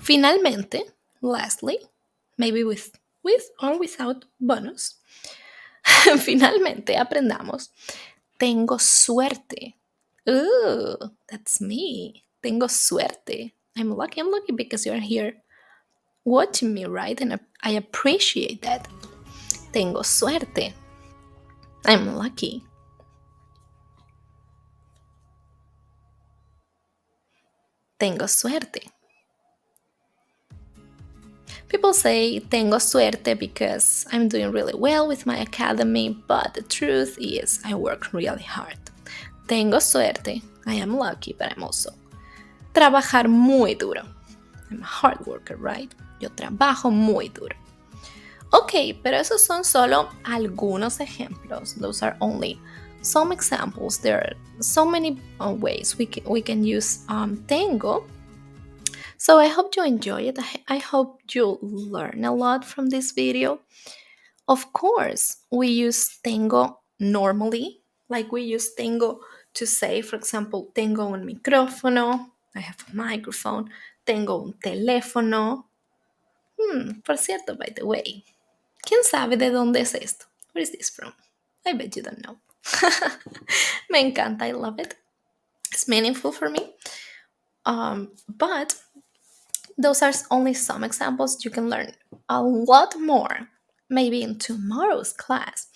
Finalmente, lastly, maybe with or without bonus, finalmente aprendamos. Tengo suerte. Ooh, that's me. Tengo suerte. I'm lucky. I'm lucky because you're here watching me, right? And I appreciate that. Tengo suerte. I'm lucky. Tengo suerte. People say tengo suerte because I'm doing really well with my academy, but the truth is I work really hard. Tengo suerte. I am lucky, but I'm also trabajar muy duro. I'm a hard worker, right? Yo trabajo muy duro. Ok, pero esos son solo algunos ejemplos. Those are only some examples. There are so many ways we can use tengo. So I hope you enjoy it. I hope you learn a lot from this video. Of course, we use tengo normally, like we use tengo to say, for example, tengo un micrófono, I have a microphone, tengo un teléfono. Por cierto, by the way, ¿quién sabe de dónde es esto? Where is this from? I bet you don't know. Me encanta, I love it. It's meaningful for me. But those are only some examples. You can learn a lot more, maybe in tomorrow's class.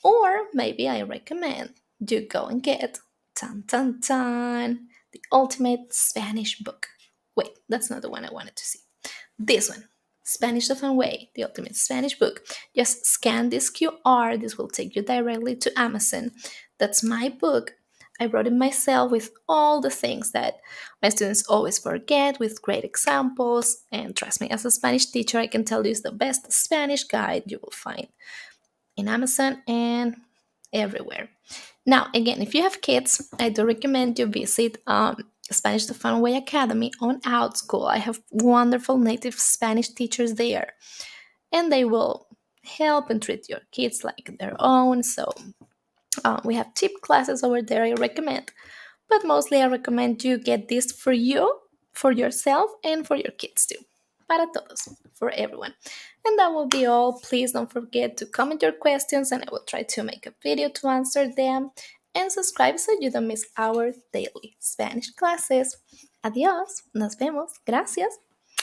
Or maybe I recommend you go and get tan tan tan, the ultimate Spanish book. Wait, that's not the one I wanted to see. This one, Spanish the Fun Way, the ultimate Spanish book. Just scan this QR. This will take you directly to Amazon. That's my book. I wrote it myself with all the things that my students always forget, with great examples. And trust me, as a Spanish teacher, I can tell you it's the best Spanish guide you will find in Amazon and everywhere. Now, again, if you have kids, I do recommend you visit Spanish the Fun Way Academy on Outschool. I have wonderful native Spanish teachers there, and they will help and treat your kids like their own. So we have tip classes over there I recommend, but mostly I recommend you get this for you, for yourself, and for your kids too. Para todos, for everyone. And that will be all. Please don't forget to comment your questions and I will try to make a video to answer them. And subscribe so you don't miss our daily Spanish classes. Adiós, nos vemos, gracias.